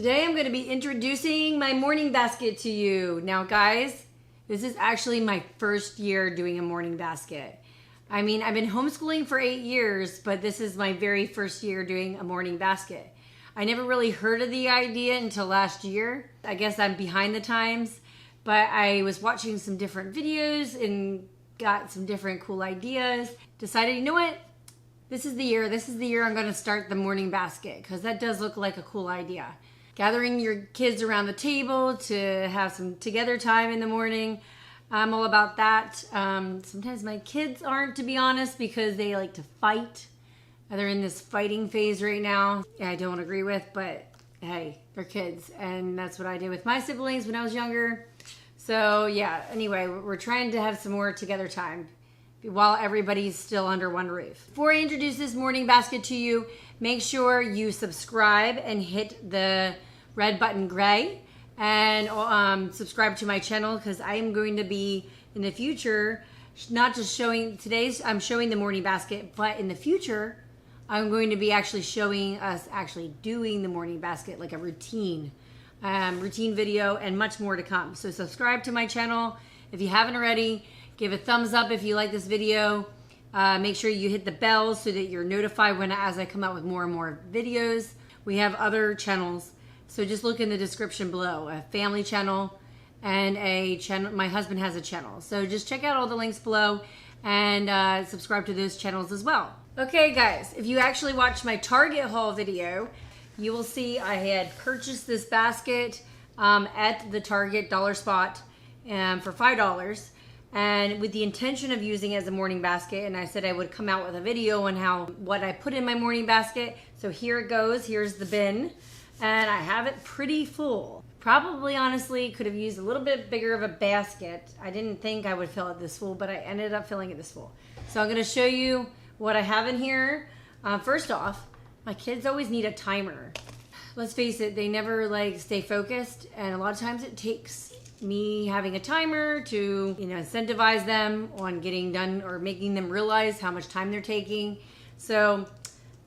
Today I'm going to be introducing my morning basket to you. Now guys, this is actually my first year doing a morning basket. I mean, I've been homeschooling for 8 years, but this is my very first year doing a morning basket. I never really heard of the idea until last year. I guess I'm behind the times, but I was watching some different videos and got some different cool ideas. Decided, you know what? This is the year I'm going to start the morning basket, because that does look like a cool idea. Gathering your kids around the table to have some together time in the morning. I'm all about that. Sometimes my kids aren't, to be honest, because they like to fight. They're in this fighting phase right now. I don't agree with, but hey, they're kids. And that's what I did with my siblings when I was younger. So yeah, anyway, we're trying to have some more together time while everybody's still under one roof. Before I introduce this morning basket to you, make sure you subscribe and hit the red button gray and subscribe to my channel, because I am going to be in the future not just showing I'm showing the morning basket, but in the future I'm going to be actually showing us actually doing the morning basket, like a routine video, and much more to come. So subscribe to my channel if you haven't already. Give a thumbs up if you like this video. Make sure you hit the bell so that you're notified as I come out with more and more videos. We have other channels, so just look in the description below. A family channel and a channel. My husband has a channel, so just check out all the links below and subscribe to those channels as well. Okay guys, if you actually watched my Target haul video, you will see I had purchased this basket at the Target dollar spot for $5. And with the intention of using it as a morning basket, and I said I would come out with a video on what I put in my morning basket. So here it goes. Here's the bin, and I have it pretty full. Probably, honestly, could have used a little bit bigger of a basket. I didn't think I would fill it this full, but I ended up filling it this full. So I'm going to show you what I have in here. First off, my kids always need a timer. Let's face it, they never stay focused, and a lot of times it takes me having a timer to incentivize them on getting done or making them realize how much time they're taking. So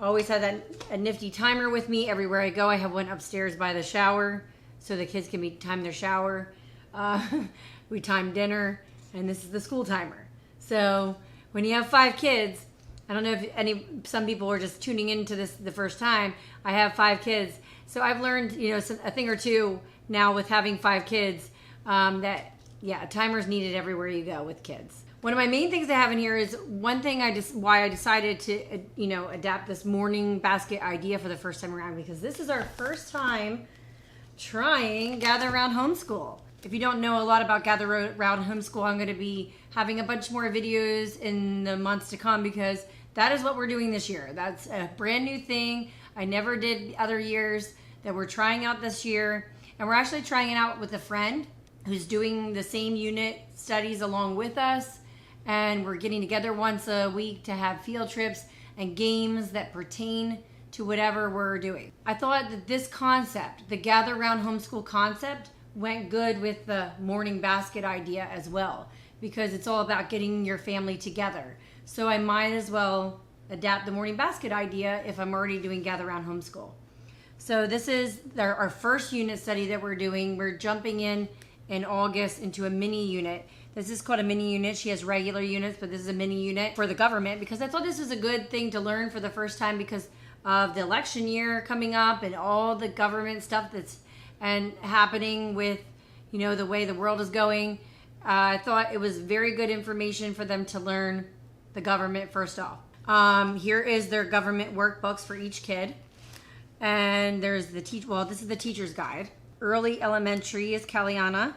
I always have a nifty timer with me everywhere I go. I have one upstairs by the shower so the kids can time their shower. We time dinner, and this is the school timer. So when you have 5 kids, I don't know if some people are just tuning into this the first time. I have 5 kids, so I've learned a thing or two now with having 5 kids. A timer's needed everywhere you go with kids. One of my main things I have in here is one thing why I decided to adapt this morning basket idea for the first time around, because this is our first time trying Gather Around Homeschool. If you don't know a lot about Gather Around Homeschool, I'm going to be having a bunch more videos in the months to come, because that is what we're doing this year. That's a brand new thing I never did other years that we're trying out this year, and we're actually trying it out with a friend who's doing the same unit studies along with us, and we're getting together once a week to have field trips and games that pertain to whatever we're doing. I thought that this concept, the Gather Around Homeschool concept, went good with the morning basket idea as well, because it's all about getting your family together. So I might as well adapt the morning basket idea if I'm already doing Gather Around Homeschool. So this is our first unit study that we're doing. We're jumping in August into a mini unit. This is called a mini unit. She has regular units, but this is a mini unit for the government, because I thought this was a good thing to learn for the first time because of the election year coming up and all the government stuff that's happening with the way the world is going. I thought it was very good information for them to learn the government first off. Here is their government workbooks for each kid, and there's this is the teacher's guide. Early elementary is Caliana,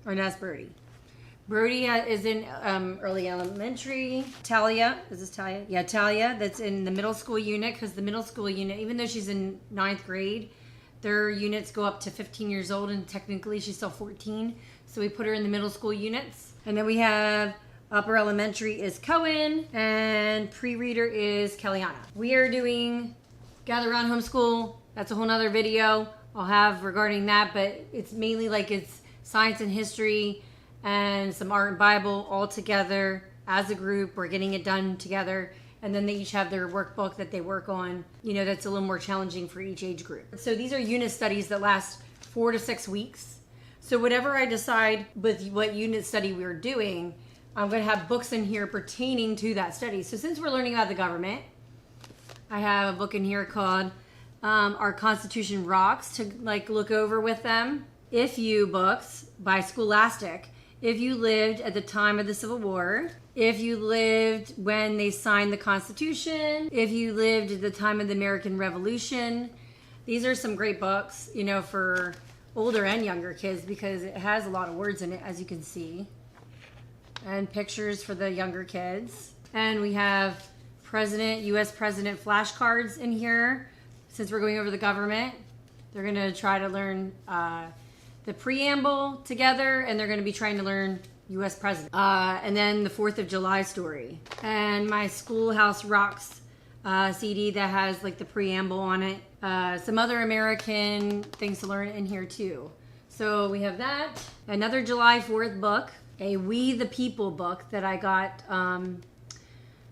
or that's Brody. Brody is in early elementary. Talia, is this Talia? Yeah, Talia, that's in the middle school unit, because the middle school unit, even though she's in 9th grade, their units go up to 15 years old, and technically she's still 14. So we put her in the middle school units. And then we have upper elementary is Cohen, and pre-reader is Caliana. We are doing Gather Around Homeschool. That's a whole nother video I'll have regarding that, but it's mainly it's science and history and some art and Bible all together as a group. We're getting it done together, And then they each have their workbook that they work on, that's a little more challenging for each age group. So these are unit studies that last 4 to 6 weeks. So whatever I decide with what unit study we're doing, I'm going to have books in here pertaining to that study. So since we're learning about the government, I have a book in here called Our Constitution Rocks to look over with them. If You books by Scholastic. If you lived at the time of the Civil War, if you lived when they signed the Constitution, if you lived at the time of the American Revolution. These are some great books, for older and younger kids because it has a lot of words in it, as you can see. And pictures for the younger kids. And we have U.S. President flashcards in here. Since we're going over the government, they're going to try to learn the preamble together, and they're going to be trying to learn U.S. President. And then the 4th of July story. And my Schoolhouse Rocks CD that has the preamble on it. Some other American things to learn in here too. So we have that. Another July 4th book. A We the People book that I got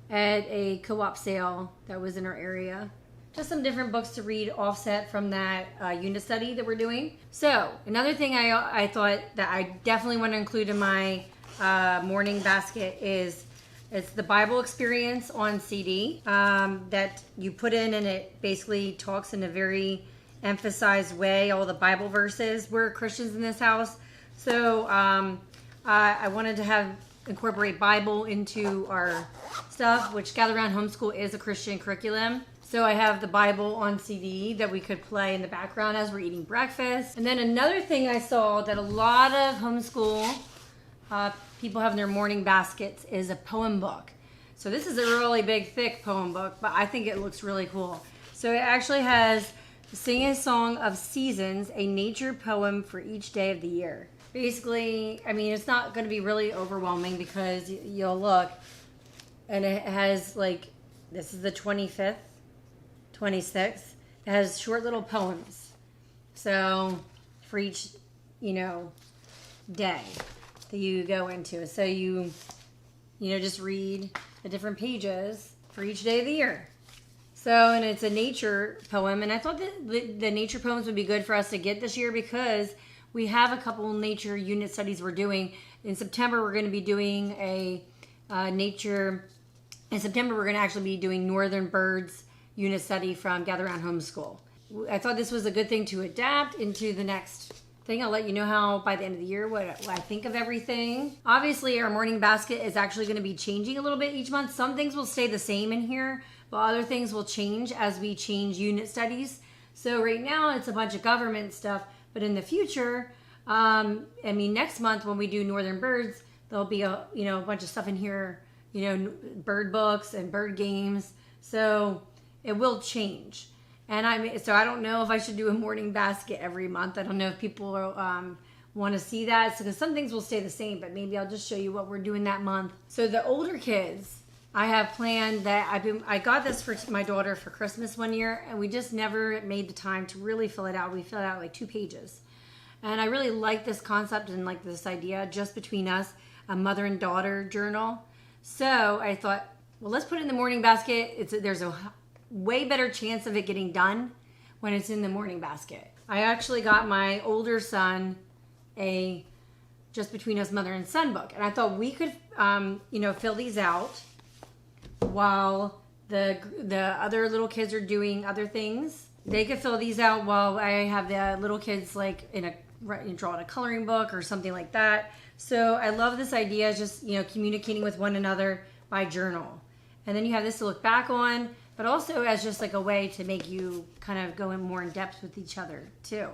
at a co-op sale that was in our area. Just some different books to read offset from that unit study that we're doing. So another thing I thought that I definitely want to include in my morning basket is it's the Bible Experience on CD that you put in, and it basically talks in a very emphasized way, all the Bible verses. We're Christians in this house. So I wanted to incorporate Bible into our stuff, which Gather Around Homeschool is a Christian curriculum. So I have the Bible on CD that we could play in the background as we're eating breakfast. And then another thing I saw that a lot of homeschool people have in their morning baskets is a poem book. So this is a really big, thick poem book, but I think it looks really cool. So it actually has Sing a Song of Seasons, a nature poem for each day of the year. Basically, it's not going to be really overwhelming because you'll look and it has this is the 25th, 26th. It has short little poems. So for each, day that you go into. So you just read the different pages for each day of the year. So, and it's a nature poem. And I thought that the nature poems would be good for us to get this year because we have a couple nature unit studies we're doing. In September, we're going to be doing a nature. In September, we're going to actually be doing Northern Birds unit study from Gather Around Homeschool. I thought this was a good thing to adapt into the next thing. I'll let you know how by the end of the year what I think of everything. Obviously, our morning basket is actually going to be changing a little bit each month. Some things will stay the same in here, but other things will change as we change unit studies. So right now, it's a bunch of government stuff. But in the future, next month when we do Northern Birds, there'll be a bunch of stuff in here, bird books and bird games. So it will change. And I don't know if I should do a morning basket every month. I don't know if people want to see that. Because some things will stay the same, but maybe I'll just show you what we're doing that month. So the older kids, I have planned that I got this for my daughter for Christmas one year, and we just never made the time to really fill it out. We filled out 2 pages. And I really like this concept and this idea, just between us, a mother and daughter journal. So I thought, well, let's put it in the morning basket. There's a way better chance of it getting done when it's in the morning basket. I actually got my older son a Just Between Us Mother and Son book. And I thought we could, fill these out while the other little kids are doing other things. They could fill these out while I have the little kids draw in a coloring book or something like that. So I love this idea, just, communicating with one another by journal. And then you have this to look back on, but also as just a way to make you kind of go in more in depth with each other too.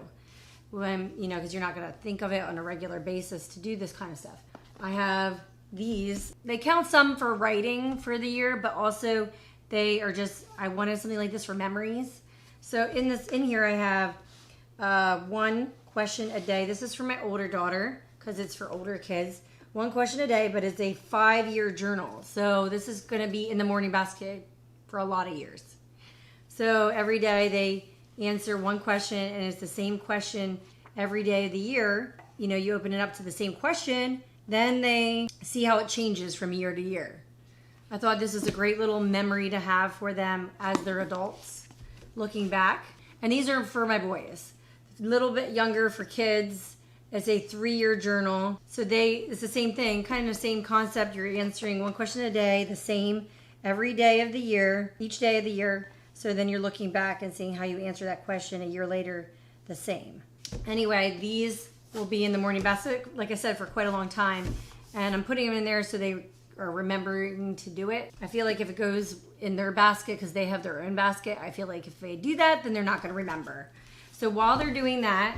When, because you're not going to think of it on a regular basis to do this kind of stuff. I have these. They count some for writing for the year, but also they are just, I wanted something like this for memories. So in here I have 1 question a day. This is for my older daughter because it's for older kids. 1 question a day, but it's a 5-year journal. So this is going to be in the morning basket for a lot of years. So every day they answer 1 question, and it's the same question every day of the year. You open it up to the same question, then they see how it changes from year to year. I thought this is a great little memory to have for them as they're adults, looking back. And these are for my boys. A little bit younger for kids. It's a 3-year journal. So it's the same thing, kind of the same concept. You're answering one question a day, the same every day of the year, each day of the year. So then you're looking back and seeing how you answer that question a year later, the same. Anyway, these will be in the morning basket, like I said, for quite a long time. And I'm putting them in there so they are remembering to do it. I feel like if it goes in their basket, because they have their own basket, I feel like if they do that, then they're not going to remember. So while they're doing that,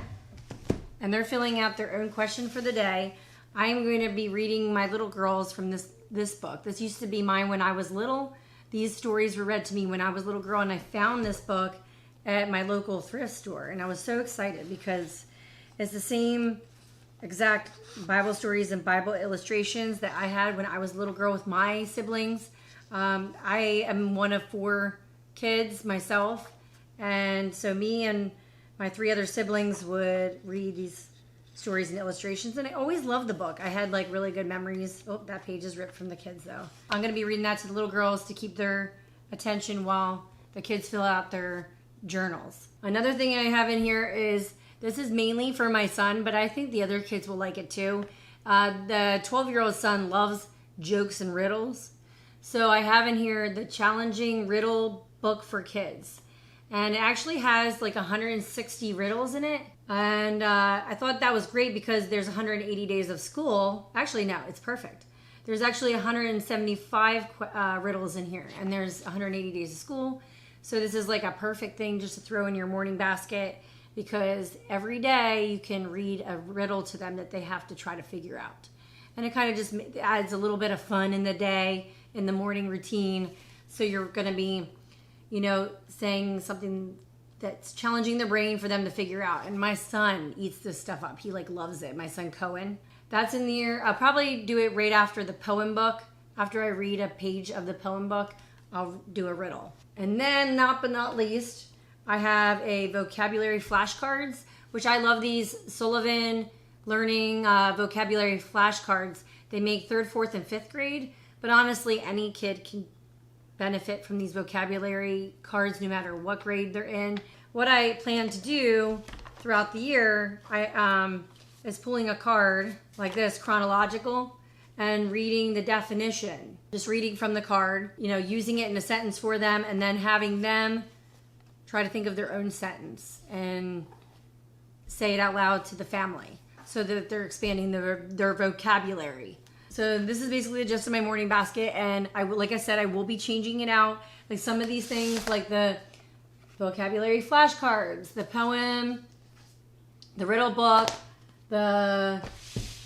and they're filling out their own question for the day, I am going to be reading my little girls from this book. This used to be mine when I was little. These stories were read to me when I was a little girl, and I found this book at my local thrift store. And I was so excited because it's the same exact Bible stories and Bible illustrations that I had when I was a little girl with my siblings. I am one of 4 kids myself. And so me and my 3 other siblings would read these stories and illustrations, and I always loved the book. I had like really good memories. Oh, that page is ripped from the kids though. I'm going to be reading that to the little girls to keep their attention while the kids fill out their journals. Another thing I have in here is, this is mainly for my son, but I think the other kids will like it too. The 12-year-old son loves jokes and riddles. So I have in here the Challenging Riddle book for kids. And it actually has like 160 riddles in it. And I thought that was great because there's 180 days of school. Actually, no, it's perfect. There's actually 175 riddles in here. And there's 180 days of school. So this is like a perfect thing just to throw in your morning basket, because every day you can read a riddle to them that they have to try to figure out. And it kind of just adds a little bit of fun in the day, in the morning routine. So you're going to be, saying something that's challenging their brain for them to figure out. And my son eats this stuff up. He like loves it. My son Cohen. That's in there. I'll probably do it right after the poem book. After I read a page of the poem book, I'll do a riddle. And then, not but not least, I have a vocabulary flashcards, which I love these Sullivan Learning vocabulary flashcards. They make 3rd, 4th, and 5th grade. But honestly, any kid can benefit from these vocabulary cards no matter what grade they're in. What I plan to do throughout the year is pulling a card like this, chronological, and reading the definition. Just reading from the card, using it in a sentence for them, and then having them try to think of their own sentence and say it out loud to the family so that they're expanding their vocabulary. So this is basically the gist of my morning basket, and like I said, I will be changing it out. Like some of these things, like the vocabulary flashcards, the poem, the riddle book, the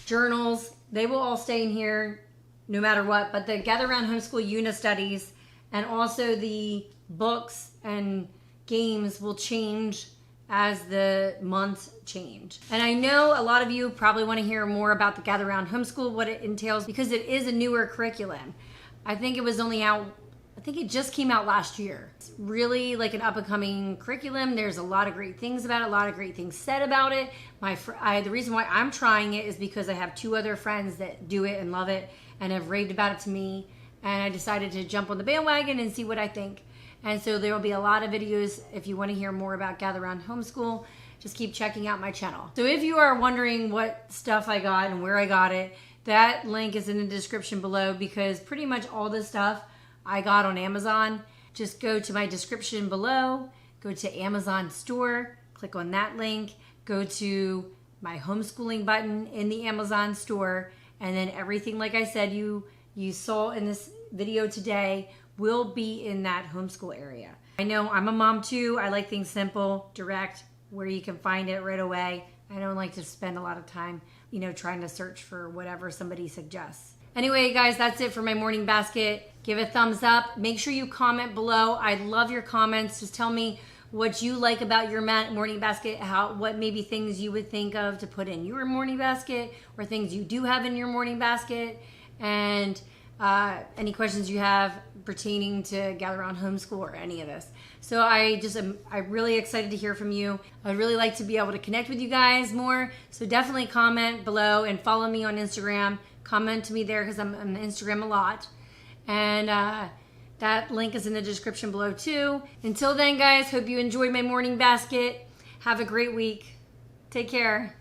journals, they will all stay in here no matter what. But the Gather Around Homeschool Unit Studies and also the books and games will change as the months change. And I know a lot of you probably want to hear more about the Gather Around Homeschool, what it entails, because it is a newer curriculum. I think it was only out, I think it just came out last year. It's really like an up and coming curriculum. There's a lot of great things about it, a lot of great things said about it. The reason why I'm trying it is because I have 2 other friends that do it and love it and have raved about it to me. And I decided to jump on the bandwagon and see what I think. And so there will be a lot of videos. If you want to hear more about Gather Around Homeschool, just keep checking out my channel. So if you are wondering what stuff I got and where I got it, that link is in the description below, because pretty much all this stuff I got on Amazon. Just go to my description below, go to Amazon store, click on that link, go to my homeschooling button in the Amazon store, and then everything, like I said, you saw in this video today will be in that homeschool area. I know I'm a mom too. I like things simple, direct, where you can find it right away. I don't like to spend a lot of time, trying to search for whatever somebody suggests. Anyway, guys, that's it for my morning basket. Give a thumbs up. Make sure you comment below. I love your comments. Just tell me what you like about your morning basket, what maybe things you would think of to put in your morning basket, or things you do have in your morning basket, and any questions you have pertaining to Gather Around Homeschool or any of this. So I'm really excited to hear from you. I'd really like to be able to connect with you guys more. So definitely comment below and follow me on Instagram. Comment to me there, because I'm on Instagram a lot. And that link is in the description below too. Until then, guys, hope you enjoyed my morning basket. Have a great week. Take care.